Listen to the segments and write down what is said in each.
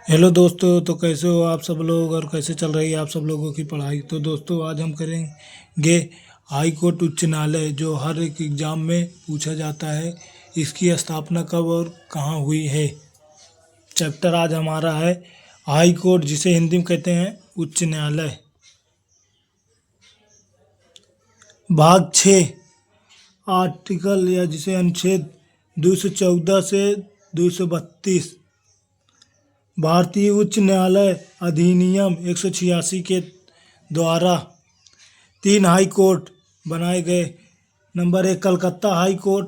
Hello दोस्तों। तो कैसे हो आप सब लोग और कैसे चल रही है आप सब लोगों की पढ़ाई। तो दोस्तों आज हम करेंगे हाई कोर्ट उच्च न्यायालय, जो हर एक एग्जाम में पूछा जाता है। इसकी स्थापना कब और कहाँ हुई है। चैप्टर आज हमारा है हाई कोर्ट, जिसे हिंदी में कहते हैं उच्च न्यायालय। भाग 6, आर्टिकल या जिसे अनुच्छेद 214 से 232 भारतीय उच्च न्यायालय अधिनियम 186 के द्वारा 3 हाई कोर्ट बनाए गए। नंबर 1 कलकत्ता हाई कोर्ट,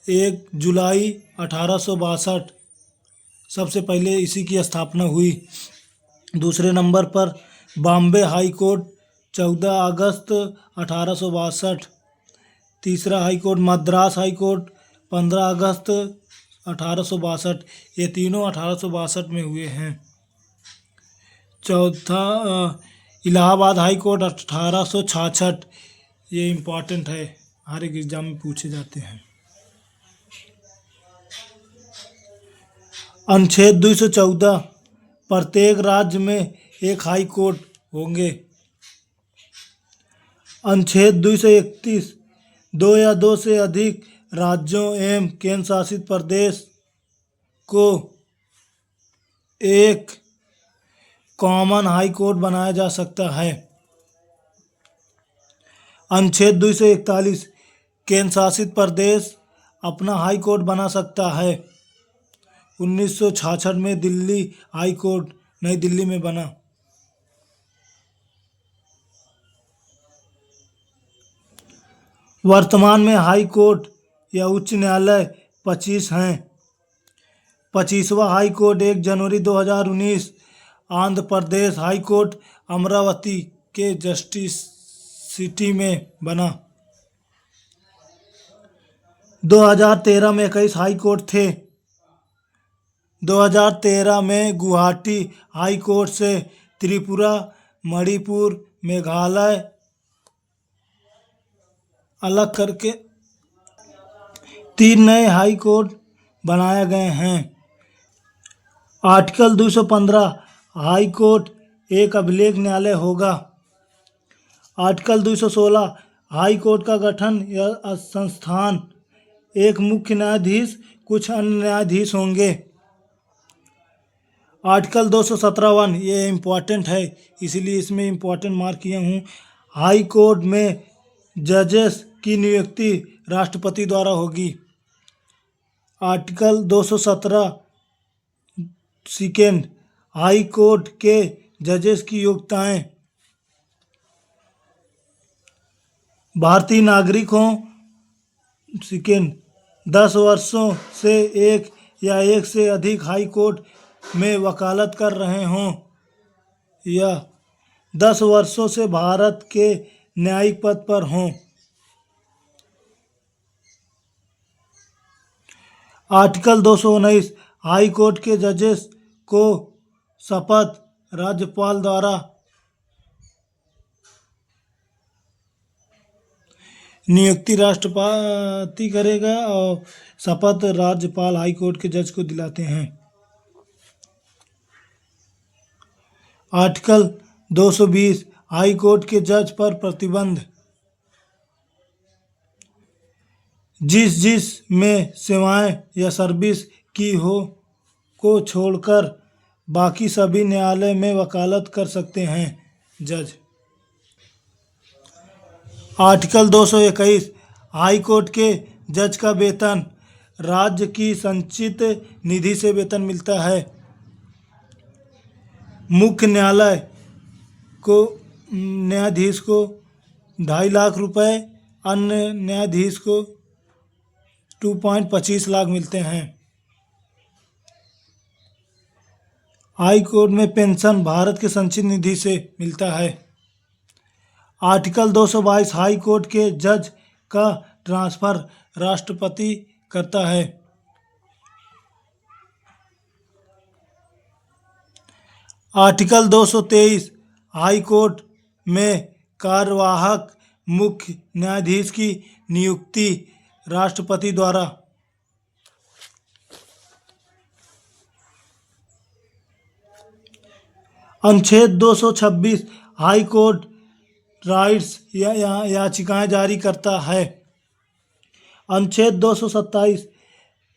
1 जुलाई 1862 सबसे पहले इसी की स्थापना हुई। दूसरे नंबर पर बॉम्बे हाई कोर्ट, 14 अगस्त 1862। तीसरा high court Madras high court, 15 अगस्त 1862। ये तीनों 1862 में हुए हैं। चौथा इलाहाबाद हाई कोर्ट, 1866। ये इम्पॉर्टेंट है, हर एक एग्जाम में पूछे जाते हैं। अनुच्छेद 214 प्रत्येक राज्य में एक हाई कोर्ट होंगे। अनुच्छेद 231 दो या दो से अधिक राज्यों एवं केंद्र शासित प्रदेश को एक कॉमन हाई कोर्ट बनाया जा सकता है। अनुच्छेद 241 केंद्र शासित प्रदेश अपना हाई कोर्ट बना सकता है। 1966 में दिल्ली हाई कोर्ट नई दिल्ली में बना। वर्तमान में हाई कोर्ट या उच्च न्यायालय 25 हैं। 25वां हाई कोर्ट 1 जनवरी 2019 आंध्र प्रदेश हाई कोर्ट अमरावती के जस्टिस सिटी में बना। 2013 में 21 हाई कोर्ट थे। 2013 में गुवाहाटी हाई कोर्ट से त्रिपुरा, मणिपुर, मेघालय अलग करके 3 नए हाई कोर्ट बनाए गए हैं। आर्टिकल 215 हाई कोर्ट एक अभिलेख न्यायालय होगा। आर्टिकल 216 हाई कोर्ट का गठन या संस्थान, एक मुख्य न्यायाधीश कुछ अन्य न्यायाधीश होंगे। आर्टिकल 217(1) ये इम्पोर्टेंट है, इसीलिए इसमें इम्पोर्टेंट मार्क किया हूँ। हाई कोर्ट में जजेस की नियुक्ति राष्ट्रपति द्वारा होगी। आर्टिकल 217 सेकेंड हाई कोर्ट के जजेस की योग्यताएं भारतीय नागरिक हों, सेकेंड 10 वर्षों से एक या एक से अधिक हाई कोर्ट में वकालत कर रहे हों, या 10 वर्षों से भारत के न्यायिक पद पर हों। आर्टिकल 219 हाई कोर्ट के जजेस को शपथ राज्यपाल द्वारा नियुक्ति राष्ट्रपति करेगा और शपथ राज्यपाल हाई कोर्ट के जज को दिलाते हैं। आर्टिकल 220 हाई कोर्ट के जज पर प्रतिबंध। जिस में सेवाएं या सर्विस की हो को छोड़कर बाकी सभी न्यायालय में वकालत कर सकते हैं जज। आर्टिकल 221 हाई कोर्ट के जज का वेतन राज्य की संचित निधि से वेतन मिलता है। मुख्य न्यायालय को न्यायाधीश को 2.5 लाख रुपए, अन्य न्यायाधीश को 2.25 लाख मिलते हैं। हाई कोर्ट में पेंशन भारत के संचित निधि से मिलता है। आर्टिकल 222 हाई कोर्ट के जज का ट्रांसफर राष्ट्रपति करता है। आर्टिकल 223 हाई कोर्ट में कार्यवाहक मुख्य न्यायाधीश की नियुक्ति राष्ट्रपति द्वारा। अनुच्छेद 226 हाई कोर्ट राइट्स याचिकाएं जारी करता है। अनुच्छेद 227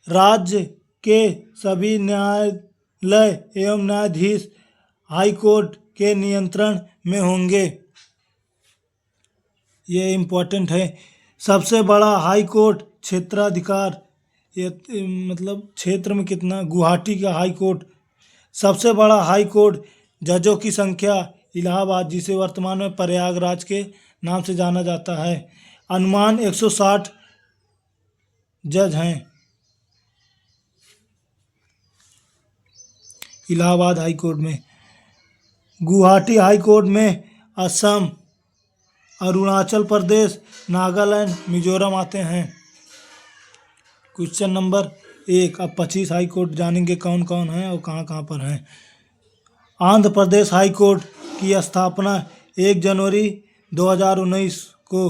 राज्य के सभी न्यायालय एवं न्यायाधीश हाई कोर्ट के नियंत्रण में होंगे। ये इम्पोर्टेंट है। सबसे बड़ा हाई कोर्ट क्षेत्राधिकार, ये मतलब क्षेत्र में कितना, गुवाहाटी का हाई कोर्ट। सबसे बड़ा हाई कोर्ट जजों की संख्या इलाहाबाद, जिसे वर्तमान में प्रयागराज के नाम से जाना जाता है, अनुमान 160 जज हैं। इलाहाबाद हाई कोर्ट में। गुवाहाटी हाई कोर्ट में असम, अरुणाचल प्रदेश, नागालैंड, मिजोरम आते हैं। Question number 1। अब 25 हाई कोर्ट जानेंगे कौन कौन हैं और कहाँ कहाँ पर हैं। आंध्र प्रदेश हाई कोर्ट की स्थापना 1 जनवरी 2019 को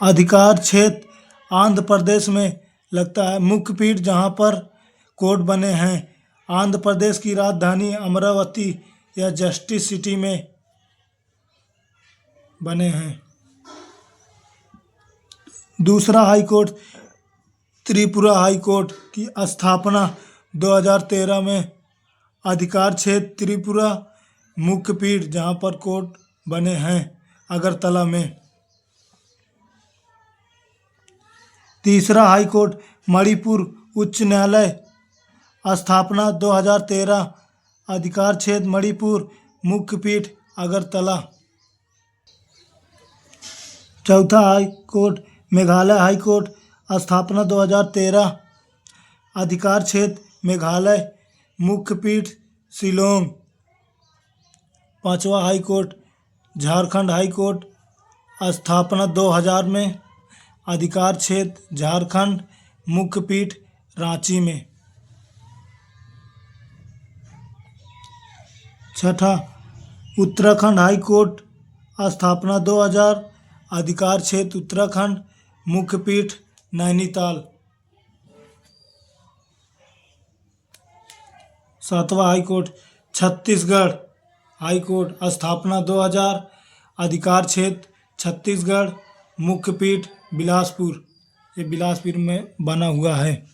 अधिकार क्षेत्र आंध्र प्रदेश में लगता है। मुख्य पीठ जहाँ पर कोर्ट बने हैं, आंध्र प्रदेश की राजधानी अमरावती या जस्टिस सिटी में बने हैं। दूसरा high court Tripura high court की स्थापना 2013 में। अधिकार क्षेत्र त्रिपुरा, मुख्य पीठ जहाँ पर कोर्ट बने हैं अगरतला में। तीसरा हाई कोर्ट मणिपुर उच्च न्यायालय, स्थापना 2013, अधिकार क्षेत्र मणिपुर, मुख्य पीठ अगरतला। चौथा high court Meghalaya high court, स्थापना 2013, अधिकार क्षेत्र मेघालय, मुख्य पीठ शिलोंग। पांचवा high court Jharkhand high court, स्थापना 2000 में, अधिकार क्षेत्र झारखंड, मुख्य पीठ रांची में। छठा उत्तराखंड हाई कोर्ट, स्थापना 2000, अधिकार क्षेत्र उत्तराखंड, मुख्य पीठ नैनीताल। सातवां high court Chhattisgarh high court, स्थापना 2000, अधिकार क्षेत्र छत्तीसगढ़, मुख्य पीठ बिलासपुर। ये बिलासपुर में बना हुआ है।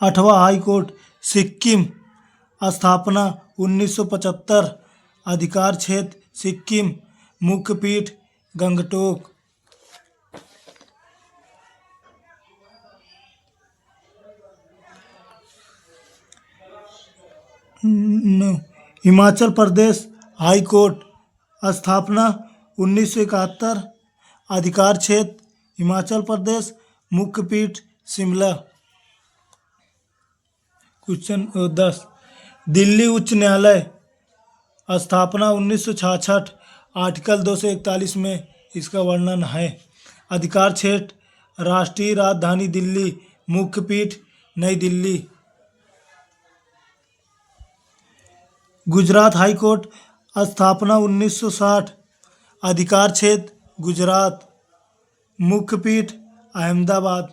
आठवां हाई कोर्ट सिक्किम, स्थापना 1975, अधिकार क्षेत्र सिक्किम, मुख्य पीठ गंगटोक। हिमाचल प्रदेश हाई कोर्ट, स्थापना 1971, अधिकार क्षेत्र हिमाचल प्रदेश, मुख्य पीठ शिमला। क्वेश्चन 10। दिल्ली उच्च न्यायालय, स्थापना 1966, आर्टिकल 241 में इसका वर्णन है। अधिकार क्षेत्र राष्ट्रीय राजधानी दिल्ली, मुख्य पीठ नई दिल्ली। गुजरात हाई कोर्ट, स्थापना 1960, अधिकार क्षेत्र गुजरात, मुख्य पीठ अहमदाबाद।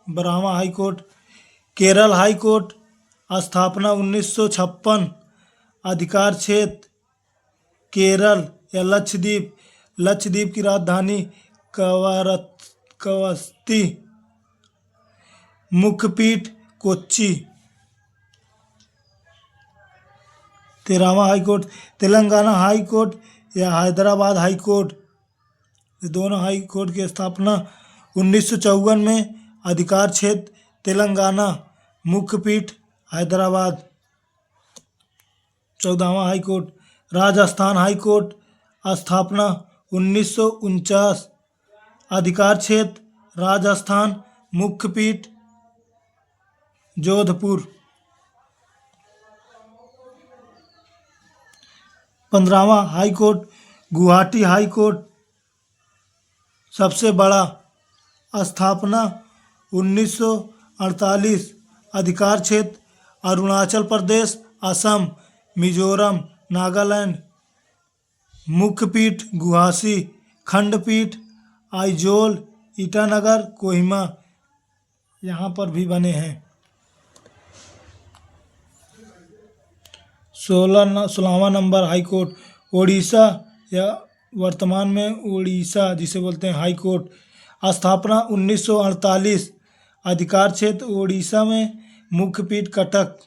12वां high court Kerala high court, स्थापना 1956, अधिकार क्षेत्र केरल या लक्षद्वीप, लक्षद्वीप की राजधानी कवरत्ती, मुख्य पीठ कोच्चि। 13वां high court Telangana high court या हैदराबाद हाई कोर्ट, ये दोनों हाई कोर्ट की स्थापना 1954 में, अधिकार क्षेत्र तेलंगाना, मुख्य पीठ हैदराबाद। 14वां high court Rajasthan high court, स्थापना 1949, अधिकार क्षेत्र राजस्थान, मुख्य पीठ जोधपुर। 15वां high court Guwahati high court, सबसे बड़ा, स्थापना 1948, अधिकार क्षेत्र अरुणाचल प्रदेश, असम, मिजोरम, नागालैंड, मुख्य पीठ गुवाहाटी, खंडपीठ आइजोल, ईटानगर, कोहिमा। यहाँ पर भी बने हैं। 16वां नंबर हाई कोर्ट ओडिशा या वर्तमान में उड़ीसा जिसे बोलते हैं हाई कोर्ट। स्थापना 1948। अधिकार क्षेत्र ओडिशा में। मुख्य पीठ कटक।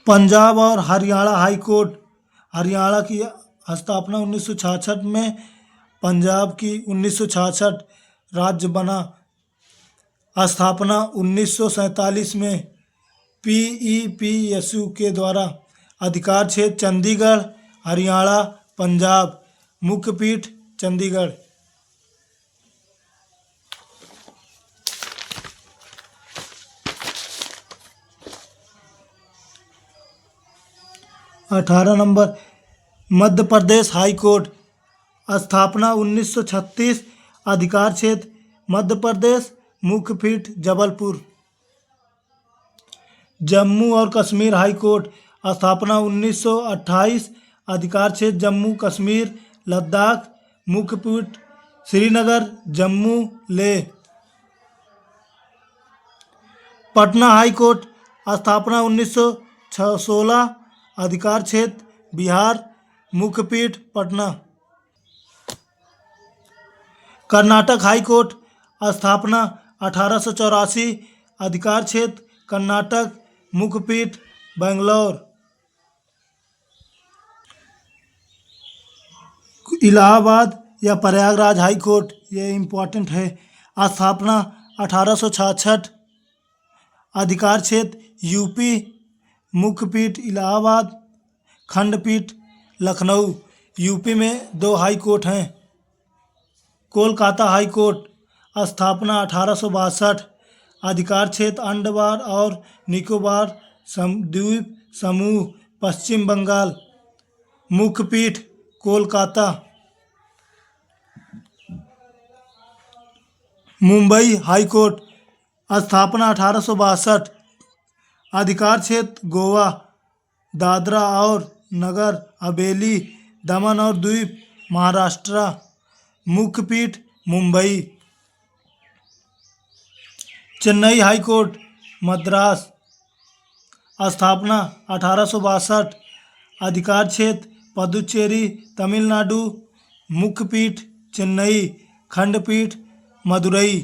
पंजाब और हरियाणा हाई कोर्ट। हरियाणा की स्थापना 1966 में। पंजाब की 1966 राज्य बना। स्थापना 1947 में PEPSU के द्वारा। अधिकार क्षेत्र चंडीगढ़ हरियाणा पंजाब। मुख्य पीठ Chandigarh. 18 number Madhya Pradesh high court. स्थापना 1936। अधिकार क्षेत्र मध्य प्रदेश। मुख्य पीठ जबलपुर। जम्मू और कश्मीर हाई कोर्ट। स्थापना 1928। अधिकार क्षेत्र जम्मू कश्मीर लद्दाख। मुख्य पीठ श्रीनगर जम्मू लेह। Patna high court. स्थापना 1916। अधिकार क्षेत्र बिहार। मुख्य पीठ पटना। Karnataka high court. स्थापना 1884। अधिकार क्षेत्र कर्नाटक। मुख्य पीठ बेंगलोर। इलाहाबाद या प्रयागराज हाई कोर्ट ये इम्पोर्टेंट है। स्थापना 1866। अधिकार क्षेत्र यूपी। मुख्य पीठ इलाहाबाद। खंडपीठ लखनऊ। यूपी में 2 हाई कोर्ट हैं। Kolkata high court. स्थापना 1862। अधिकार क्षेत्र अंडमान और निकोबार द्वीप समूह पश्चिम बंगाल। मुख्य पीठ कोलकाता। Mumbai high court. स्थापना 1862। अधिकार क्षेत्र गोवा दादरा और नगर हवेली दमन और द्वीप महाराष्ट्र। मुख्य पीठ मुंबई। Chennai high court Madras. स्थापना 1862। अधिकार क्षेत्र पुदुचेरी तमिलनाडु। मुख्य पीठ चेन्नई। खंडपीठ मदुरई।